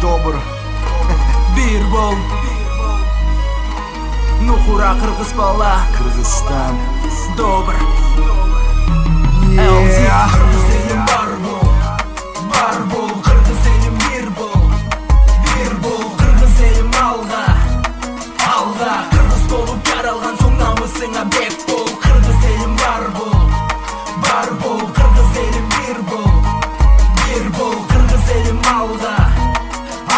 Добр. Bir bol. Nuhura Kırgız bala. Kırgızstan. Добр. Kırgız elim var bol. Var bol. Kırgız elim bir bol. Bir bol. Kırgız elim alga. Alga. Kırgız dolup yaralgan soң намысыңа бек бол. Kırgız elim var bol. Var bol. Kırgız elim bir bol. Bir bol. Kırgız elim alga.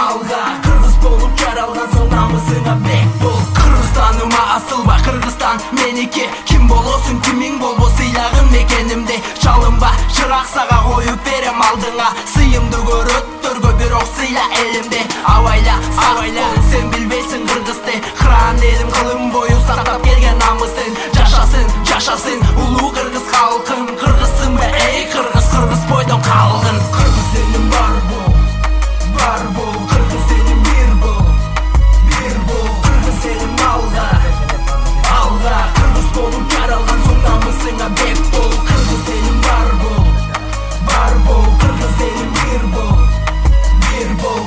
Alga. Kırgız dolup yaralgan soң намысыңа бек бол. Kırgızстаныма асылба, Kırgızстан меники. Kim болосуң, кимиң болбо, сыйлагын мекенимде. Чалынба, чырак сага коюп берем алдыңа. Сыйымды көрөттөргө бирок сыйла элимде. Абайла, абайла, сен билбейсиң Кыргызды. Кыран элим кылым бою сактап келген намысын. Жашасын, жашасын, улуу Кыргыз халкым. Кыргызсыңбы, эй Кыргыз, Кыргыз бойдон калгын. Кыргыз элим бар бол, бар бол. Кыргыз элим бир бол, бир бол. Kırgız elim alga, alga. Kırgız dolup yaralgan soң намысыңа бек бол. Kırgız elim var bol, var bol. Kırgız elim bir bol, bir bol.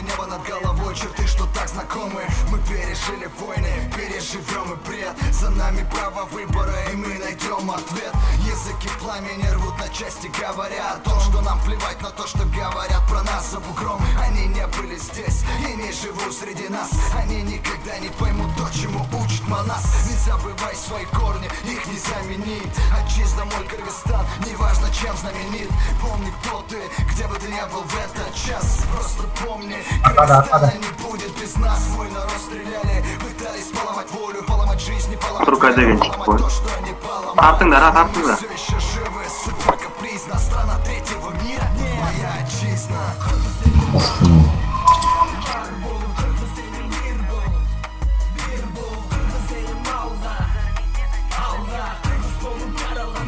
Небо над головой, черты, что так знакомы. Мы пережили войны, переживем и бред. За нами право выбора, и мы найдем ответ. Языки пламени рвут на части, говоря о том, что нам плевать на то, что говорят про нас за бугром. Они не были здесь и не живут среди нас. Они никогда не поймут то, чему учит Манас. Не забывай свои корни, их не заменить. Отчизна мой Кыргызстан, неважно чем знаменит. Помни, кто ты, где бы ты ни был в этот час. Просто помни, Кыргызстана не будет без нас. Мой народ стреляли, пытались поломать волю, поломать жизнь, поломать то, что они поломали. Все еще живы, судьба капризна. Страна третьего мира, моя отчизна.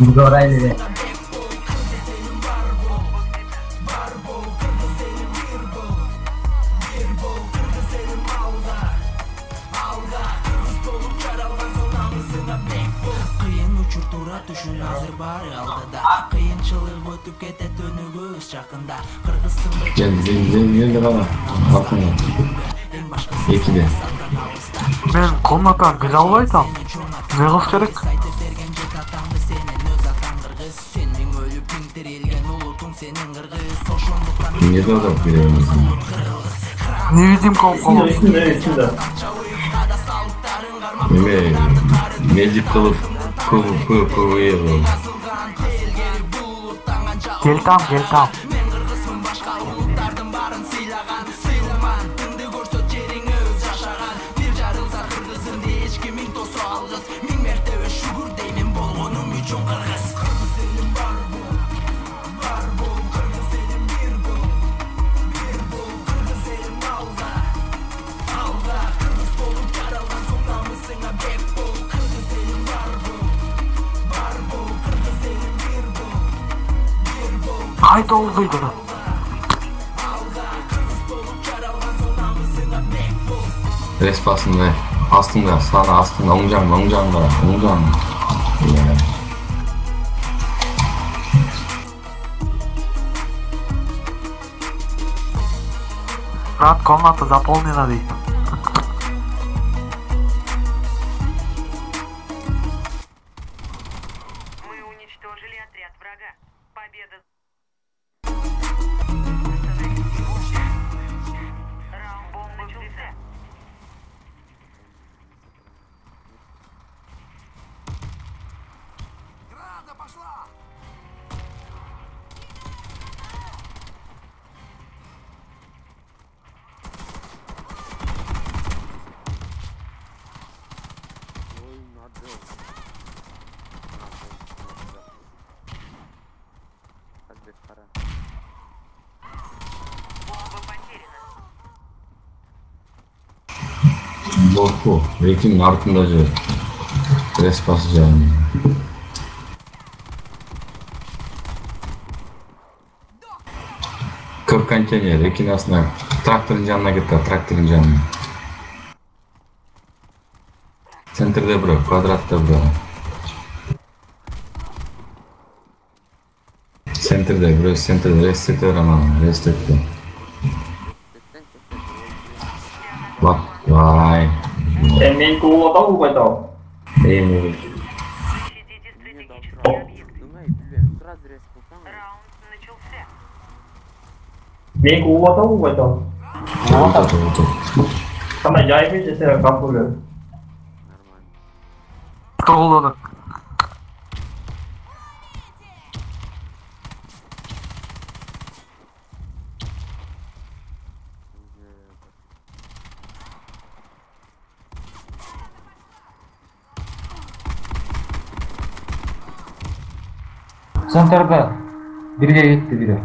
Doraylı. Кыйын учуртура түшүн азыр баары алдыда. Кыйынчылык өтүп кетет өнүгүүбүз жакында. Кыргызстанда Gel bana. Bakın. Ekide. Мен комнатаны бире албайсам, эмне кылыш керек? Niye de adam bilemiyorsun? Невидимка болуп калат. Медик кылып КВ. Келтам. Кайда олдойду? Респасында, астында, саны астында, оң жағында. Брат, комната заполнена дейт. Мы уничтожили отряд врага. Победа. Раунд бомбы взята. Града пошла! Бомба потеряна. Borku, Rekin артындагы Респасы жағында. Көп контейнер, Rekin астына трактордун жанына кетти, трактордун жанына. Центрде бирок, квадратта бирок. Центрде, бирок центрде рестекте раман, рестекте. Sen men ko'lata u baytao. Защитите стратегические объекты. Раунд начался. Men ko'lata u baytao. Qanday joyi desa qabul. To'g'ri. Senterda birga ketdi biri.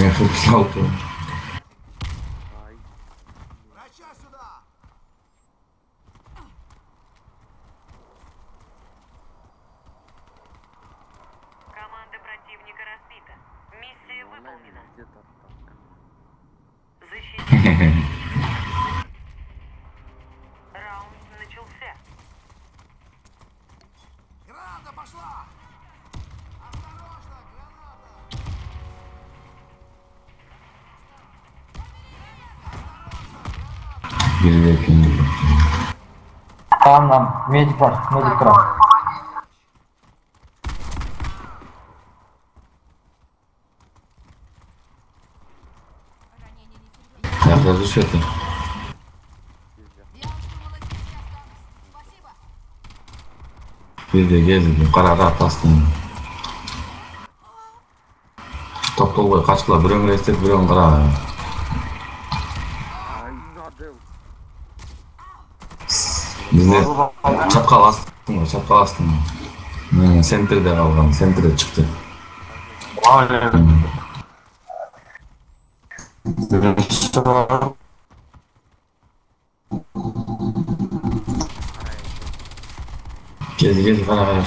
Я фокусал то. Команда противника разбита. Миссия выполнена. Защитите. Раунд начался. Граната пошла! Осторожно, граната! Tamam, medik var, medik var. Я даже что-то. Bir de gezdim, karara tastım. Toplu koy, kaçtılar, bir ömür estet, bir ömür kara. Bizde çapkal astım. Senter'de kalgan, senter'de çıktı. Gezi kara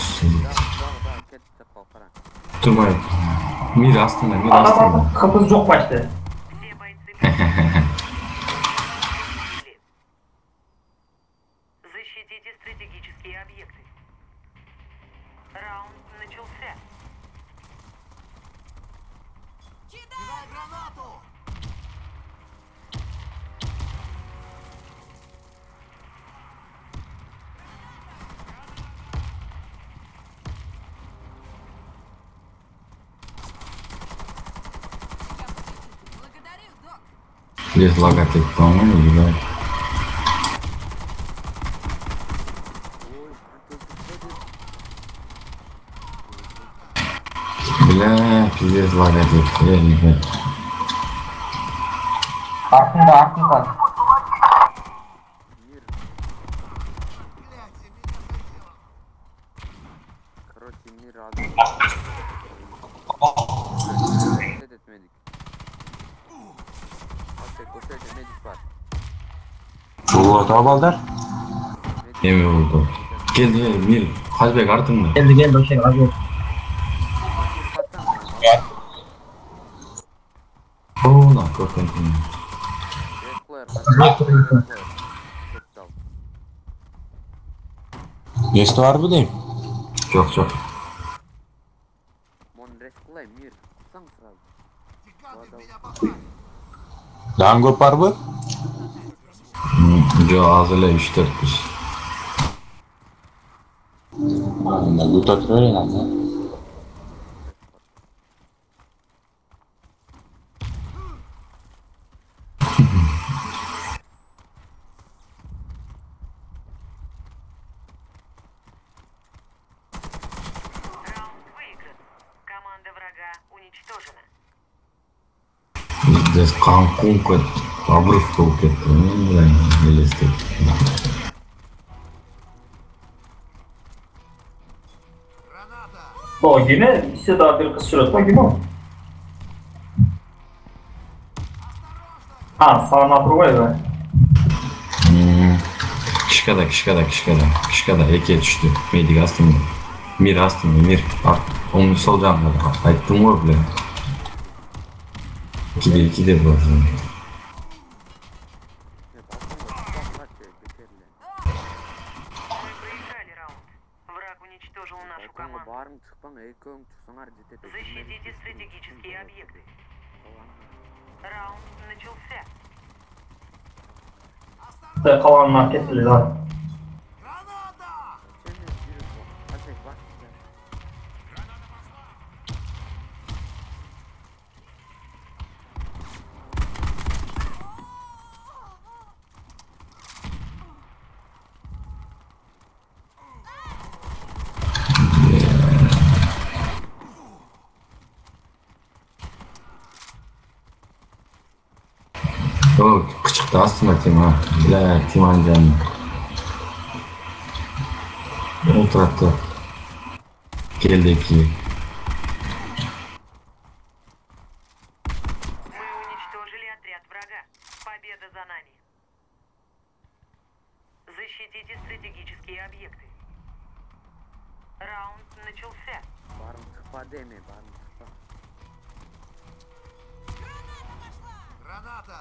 Durmayın. Mir astında. Kapız yok başta. Все бойцы погибли. Защитите стратегические объекты. Раунд начался. Кидай гранату! Здесь логотип, по-моему, или бля, пиздец логотип, я не знаю. Артында. Короче, мир рад. Этот медик. Koşuyor, medик var. Вот, балдар. Эми болду. Келди, Мир, Казбек артыңда. Geldi o şey razı olsun. Оона, көпөntүн. Есть var mı diyeyim? Çok. Mon resklay мир. Сам сразу. Daha көп var mı? Жо, аз эле 3-4 киши. Loot atıyor yani. Раунд выигран. Команда врага уничтожена. Здесь Канкун обрыв болуп кетти. Элестет. O yine işte daha bir kız şurası gibi mi? Ha, sağına provaya da. Kishkada эке түштү. Медик астымда. Мир астымда, Мир. Onun sol жанында. Айттым го, бля. Киде болду. Мы проиграли раунд. Враг уничтожен. уничтожил нашу команду. Барың шықпаң, экөөң шықсаңар жетеді. Защитите стратегические объекты. Раунд начался. Kalanlar kesildi zaten. О, küçükte aslında Timan. Bile Timan canım. Oturakta. Geldi ki. Мы уничтожили отряд врага. Победа за нами. Защитите стратегические объекты. Раунд начался. Барың шықпа деме, барың шықпа. Граната!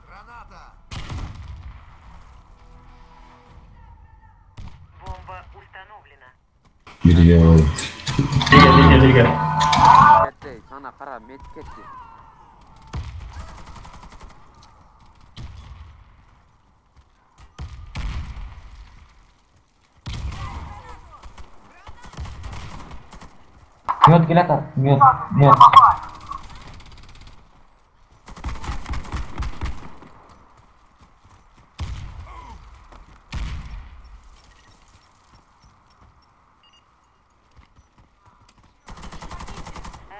Граната! Бомба установлена. Biri geldi. Dige. Кетті, sana қара, мет кетті. Мед келатат, мед.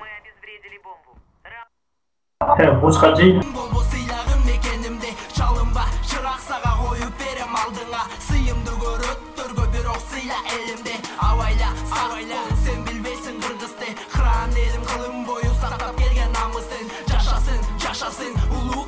Мы обезвредили бомбу. Бушкачи. Болбо сыйлағын мекенімде жалынба шырақ саға қойып берем алдыңа сыйымды көріп түргө бирок сыйла элимде абайла сен билбейсің кыргызды кыран элим кылым бою сактап келген намысын жашасын улуу